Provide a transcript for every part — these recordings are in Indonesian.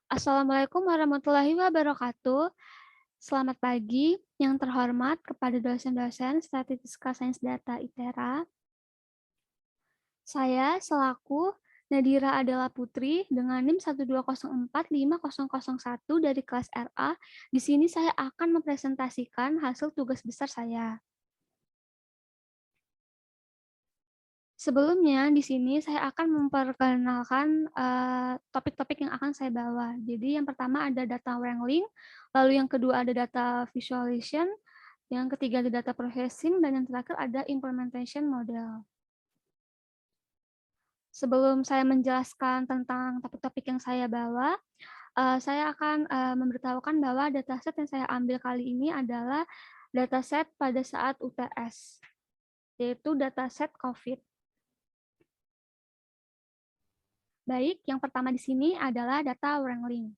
Assalamualaikum warahmatullahi wabarakatuh. Selamat pagi yang terhormat kepada dosen-dosen Statistika Sains Data ITERA. Saya selaku Nadira Adela Putri dengan NIM 120450001 dari kelas RA. Di sini saya akan mempresentasikan hasil tugas besar saya. Sebelumnya, di sini saya akan memperkenalkan topik-topik yang akan saya bawa. Jadi yang pertama ada data wrangling, lalu yang kedua ada data visualization, yang ketiga ada data processing, dan yang terakhir ada implementation model. Sebelum saya menjelaskan tentang topik-topik yang saya bawa, saya akan memberitahukan bahwa dataset yang saya ambil kali ini adalah dataset pada saat UTS, yaitu dataset COVID. Baik, yang pertama di sini adalah data wrangling.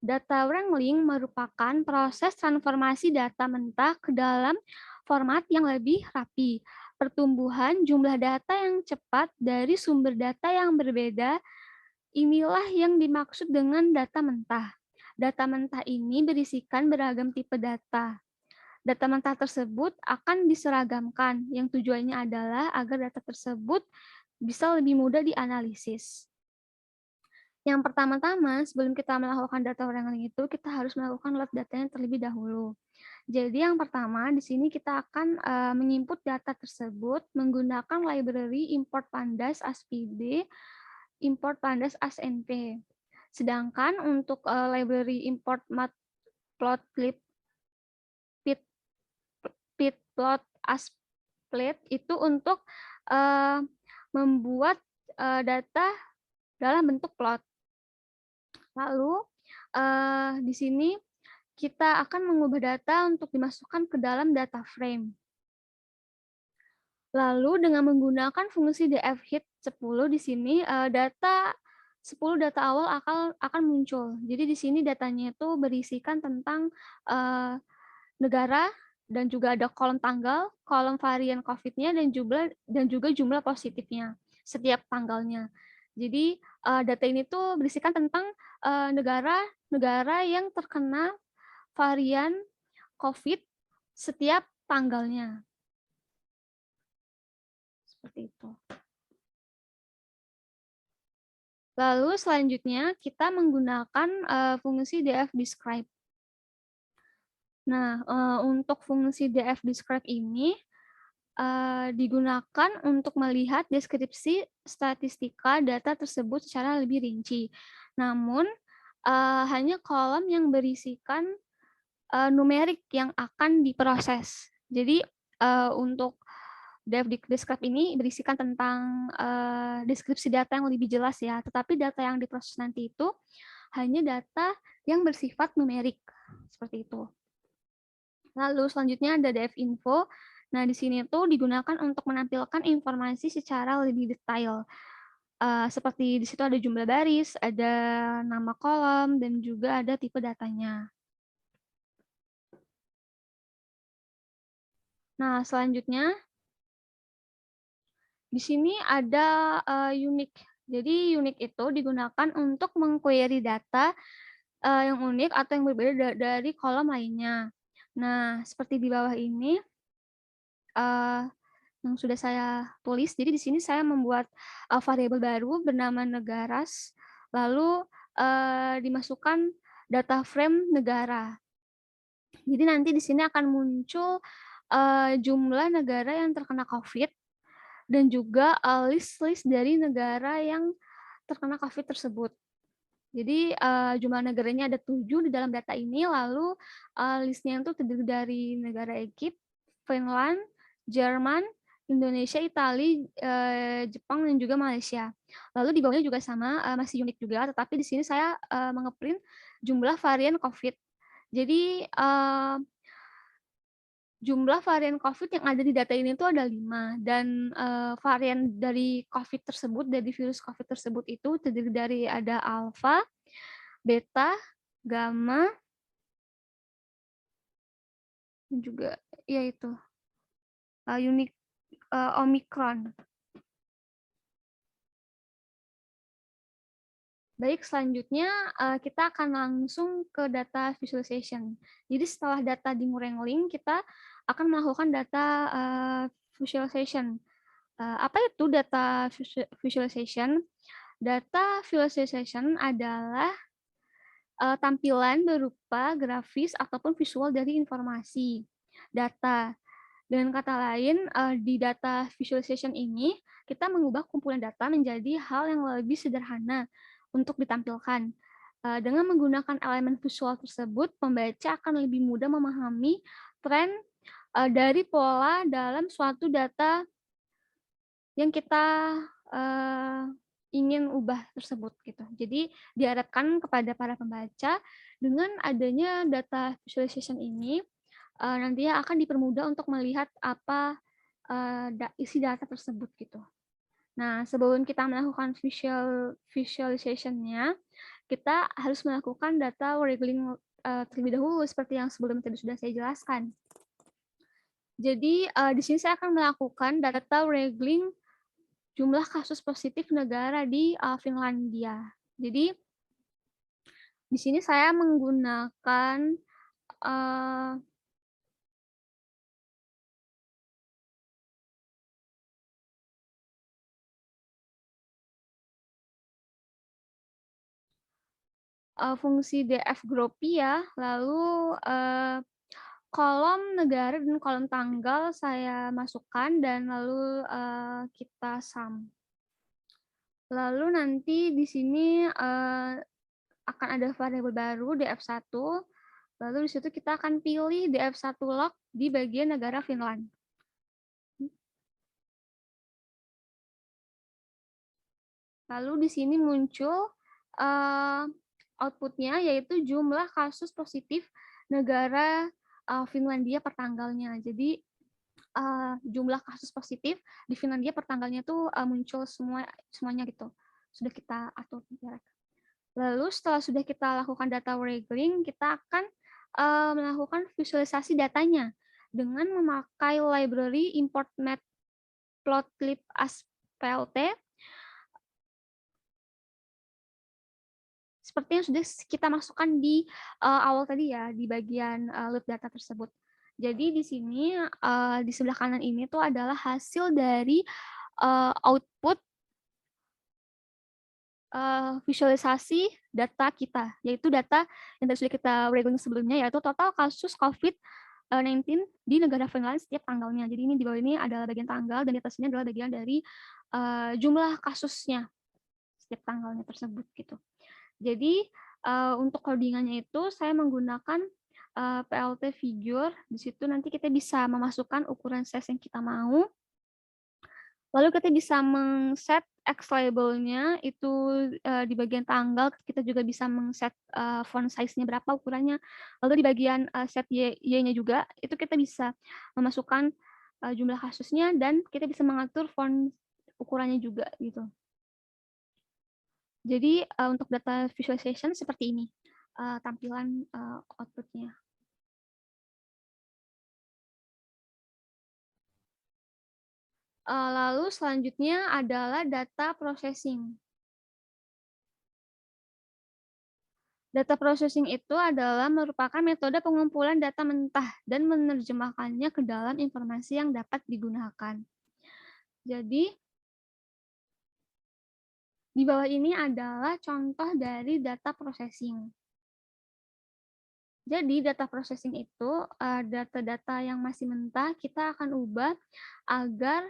Data wrangling merupakan proses transformasi data mentah ke dalam format yang lebih rapi. Pertumbuhan jumlah data yang cepat dari sumber data yang berbeda, inilah yang dimaksud dengan data mentah. Data mentah ini berisikan beragam tipe data. Data mentah tersebut akan diseragamkan, yang tujuannya adalah agar data tersebut bisa lebih mudah dianalisis. Yang pertama-tama, sebelum kita melakukan data wrangling itu, kita harus melakukan load datanya terlebih dahulu. Jadi yang pertama, di sini kita akan menginput data tersebut menggunakan library import pandas as pd, import pandas as np. Sedangkan untuk library import matplotlib pitplot as plot itu untuk membuat data dalam bentuk plot. Lalu di sini kita akan mengubah data untuk dimasukkan ke dalam data frame. Lalu dengan menggunakan fungsi dfHit 10 di sini 10 data awal akan muncul. Jadi di sini datanya itu berisikan tentang negara dan juga ada kolom tanggal, kolom varian COVID-nya dan juga jumlah positifnya setiap tanggalnya. Jadi data ini tuh berisikan tentang negara-negara yang terkena varian COVID setiap tanggalnya. Seperti itu. Lalu selanjutnya kita menggunakan fungsi dfDescribe. Nah, untuk fungsi dfDescribe ini digunakan untuk melihat deskripsi statistika data tersebut secara lebih rinci. Namun, hanya kolom yang berisikan numerik yang akan diproses. Jadi, untuk dfDescribe ini berisikan tentang deskripsi data yang lebih jelas ya, tetapi data yang diproses nanti itu hanya data yang bersifat numerik, seperti itu. Lalu selanjutnya ada dfinfo. Nah, di sini tuh digunakan untuk menampilkan informasi secara lebih detail. Seperti di situ ada jumlah baris, ada nama kolom, dan juga ada tipe datanya. Nah, selanjutnya di sini ada unique. Jadi unique itu digunakan untuk mengquery data yang unik atau yang berbeda dari kolom lainnya. Nah, seperti di bawah ini yang sudah saya tulis. Jadi di sini saya membuat variabel baru bernama negaras, lalu dimasukkan data frame negara. Jadi nanti di sini akan muncul jumlah negara yang terkena COVID dan juga list-list dari negara yang terkena COVID tersebut. Jadi jumlah negaranya ada 7 di dalam data ini, lalu listnya itu terdiri dari negara Egypt, Finland, Jerman, Indonesia, Italia, Jepang, dan juga Malaysia. Lalu di bawahnya juga sama, masih unik juga, tetapi di sini saya mengeprint jumlah varian COVID. Jadi jumlah varian COVID yang ada di data ini itu ada 5, dan varian dari COVID tersebut, dari virus COVID tersebut itu terdiri dari ada alpha, beta, gamma, dan juga yaitu omikron. Baik, selanjutnya kita akan langsung ke data visualization. Jadi setelah data di Murangling, kita akan melakukan data visualization. Apa itu data visualization? Data visualization adalah tampilan berupa grafis ataupun visual dari informasi data. Dengan kata lain, di data visualization ini, kita mengubah kumpulan data menjadi hal yang lebih sederhana untuk ditampilkan. Dengan menggunakan elemen visual tersebut, pembaca akan lebih mudah memahami tren dari pola dalam suatu data yang kita ingin ubah tersebut gitu. Jadi diharapkan kepada para pembaca dengan adanya data visualization ini nantinya akan dipermudah untuk melihat apa isi data tersebut gitu. Nah, sebelum kita melakukan visualization-nya, kita harus melakukan data wrangling terlebih dahulu seperti yang sebelumnya tadi sudah saya jelaskan. Jadi di sini saya akan melakukan data wrangling jumlah kasus positif negara di Finlandia. Jadi di sini saya menggunakan fungsi df groupy ya, lalu kolom negara dan kolom tanggal saya masukkan dan lalu kita sum. Lalu nanti di sini akan ada variabel baru df1. Lalu di situ kita akan pilih df1 log di bagian negara Finland. Lalu di sini muncul outputnya yaitu jumlah kasus positif negara Finlandia per tanggalnya. Jadi jumlah kasus positif di Finlandia per tanggalnya itu muncul semuanya gitu. Sudah kita atur. Lalu setelah sudah kita lakukan data wrangling, kita akan melakukan visualisasi datanya dengan memakai library import matplotlib as plt seperti yang sudah kita masukkan di awal tadi ya, di bagian loop data tersebut. Jadi di sini di sebelah kanan ini tuh adalah hasil dari output visualisasi data kita, yaitu data yang tadi sudah kita wrangling sebelumnya, yaitu total kasus COVID-19 di negara Finland setiap tanggalnya. Jadi ini di bawah ini adalah bagian tanggal dan di atasnya adalah bagian dari jumlah kasusnya setiap tanggalnya tersebut gitu. Jadi untuk codingannya itu saya menggunakan PLT figure. Di situ nanti kita bisa memasukkan ukuran size yang kita mau. Lalu kita bisa meng-set X label-nya itu di bagian tanggal. Kita juga bisa meng-set font size-nya berapa ukurannya. Lalu di bagian set Y-nya juga itu kita bisa memasukkan jumlah kasusnya dan kita bisa mengatur font ukurannya juga gitu. Jadi untuk data visualization seperti ini tampilan output-nya. Lalu selanjutnya adalah data processing. Data processing itu adalah merupakan metode pengumpulan data mentah dan menerjemahkannya ke dalam informasi yang dapat digunakan. Jadi di bawah ini adalah contoh dari data processing. Jadi data processing itu data-data yang masih mentah kita akan ubah agar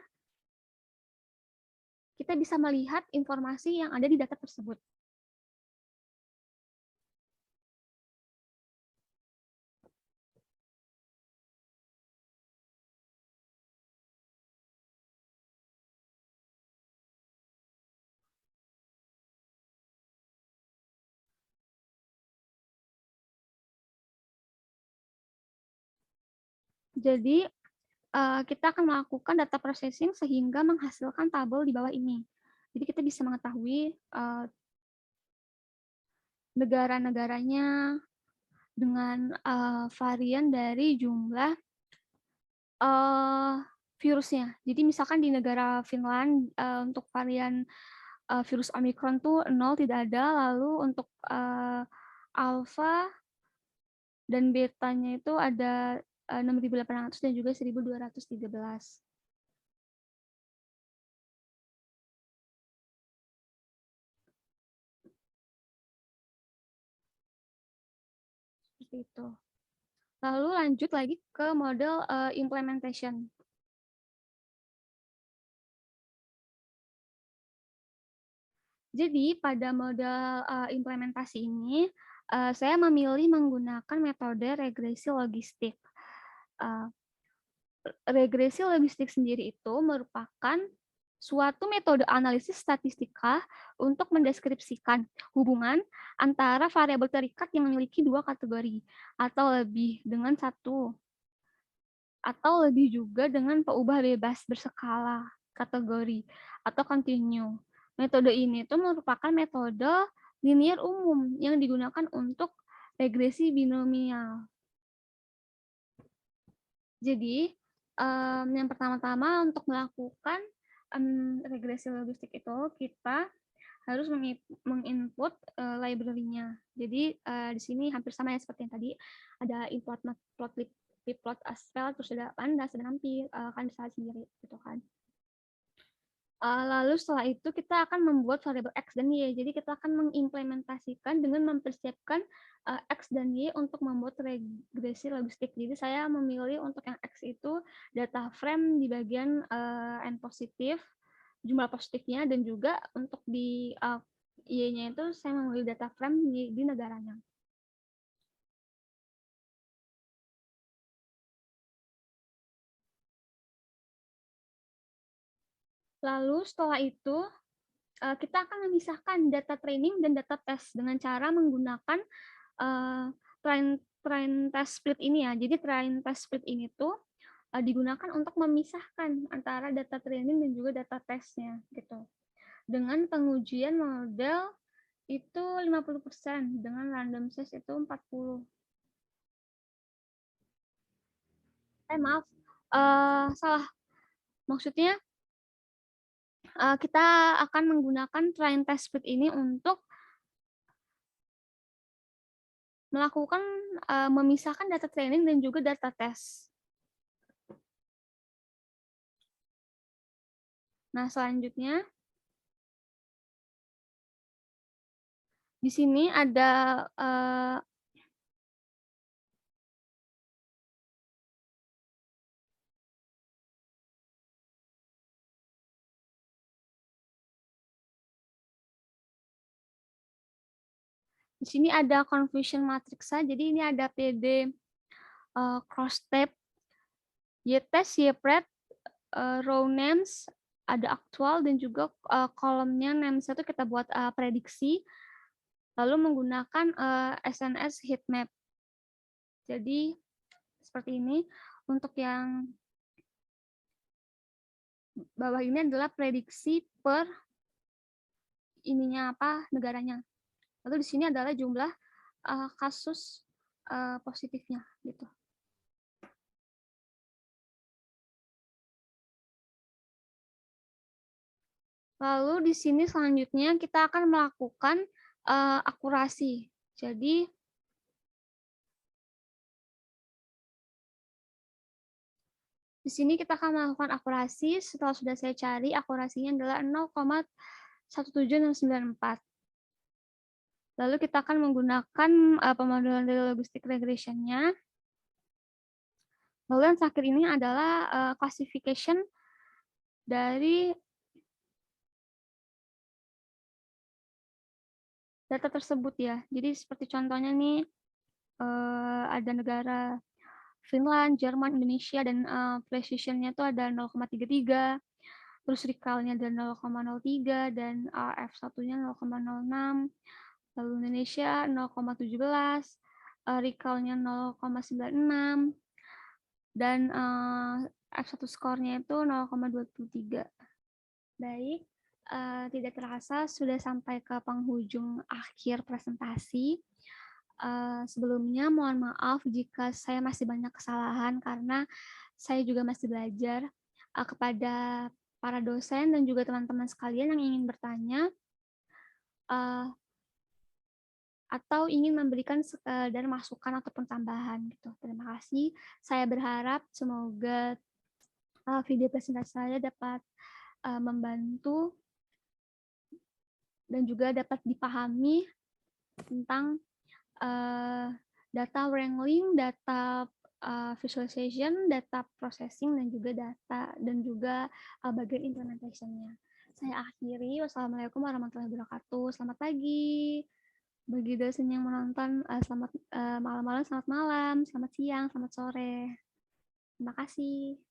kita bisa melihat informasi yang ada di data tersebut. Jadi kita akan melakukan data processing sehingga menghasilkan tabel di bawah ini. Jadi kita bisa mengetahui negara-negaranya dengan varian dari jumlah virusnya. Jadi misalkan di negara Finland untuk varian virus Omicron tuh 0 tidak ada, lalu untuk alpha dan betanya itu ada 6.800 dan juga 1.213. Seperti itu. Lalu lanjut lagi ke model implementation. Jadi pada model implementasi ini, saya memilih menggunakan metode regresi logistik. Regresi logistik sendiri itu merupakan suatu metode analisis statistika untuk mendeskripsikan hubungan antara variabel terikat yang memiliki dua kategori atau lebih dengan satu atau lebih juga dengan peubah bebas berskala kategori atau continue. Metode ini itu merupakan metode linear umum yang digunakan untuk regresi binomial. Jadi, yang pertama-tama untuk melakukan regresi logistik itu kita harus menginput library-nya. Jadi di sini hampir sama ya seperti yang tadi, ada import matplotlib, plot aspel, terus ada pandas, ada nampi, kan bisa sendiri gitu kan. Lalu setelah itu kita akan membuat variabel X dan Y. Jadi kita akan mengimplementasikan dengan mempersiapkan X dan Y untuk membuat regresi logistik. Jadi saya memilih untuk yang X itu data frame di bagian N positif, jumlah positifnya, dan juga untuk di Y-nya itu saya memilih data frame di negaranya. Lalu setelah itu kita akan memisahkan data training dan data test dengan cara menggunakan train test split ini ya. Jadi train test split ini tuh digunakan untuk memisahkan antara data training dan juga data testnya gitu. Dengan pengujian model itu 50%, dengan random size itu 40. Maaf, salah. Maksudnya kita akan menggunakan train test split ini untuk melakukan memisahkan data training dan juga data test. Nah, selanjutnya di sini ada di sini ada confusion matrix. Jadi ini ada PD cross tab, Y-test, Y-pred, row names, ada aktual, dan juga kolomnya names itu kita buat prediksi, lalu menggunakan SNS heatmap. Jadi seperti ini. Untuk yang bawah ini adalah prediksi per ininya apa negaranya. Lalu di sini adalah jumlah kasus positifnya gitu. Lalu di sini selanjutnya kita akan melakukan akurasi. Jadi di sini kita akan melakukan akurasi. Setelah sudah saya cari, akurasinya adalah 0,17694. Lalu kita akan menggunakan pemodelan dari logistic regression-nya. Lalu yang terakhir ini adalah classification dari data tersebut ya. Jadi seperti contohnya nih, ada negara Finland, Jerman, Indonesia, dan precision-nya itu ada 0,33, terus recall-nya ada 0,03, dan F1-nya 0,06, lalu Indonesia 0,17, recall-nya 0,96, dan F1 score-nya itu 0,23. Baik, tidak terasa sudah sampai ke penghujung akhir presentasi. Sebelumnya mohon maaf jika saya masih banyak kesalahan karena saya juga masih belajar. Kepada para dosen dan juga teman-teman sekalian yang ingin bertanya, atau ingin memberikan sekedar masukan ataupun tambahan gitu. Terima kasih. Saya berharap semoga video presentasi saya dapat membantu dan juga dapat dipahami tentang data wrangling, data visualization, data processing, dan juga bagian implementation-nya. Saya akhiri. Wassalamualaikum warahmatullahi wabarakatuh. Selamat pagi. Bagi dosen yang menonton, selamat malam-malam, selamat malam, selamat siang, selamat sore. Terima kasih.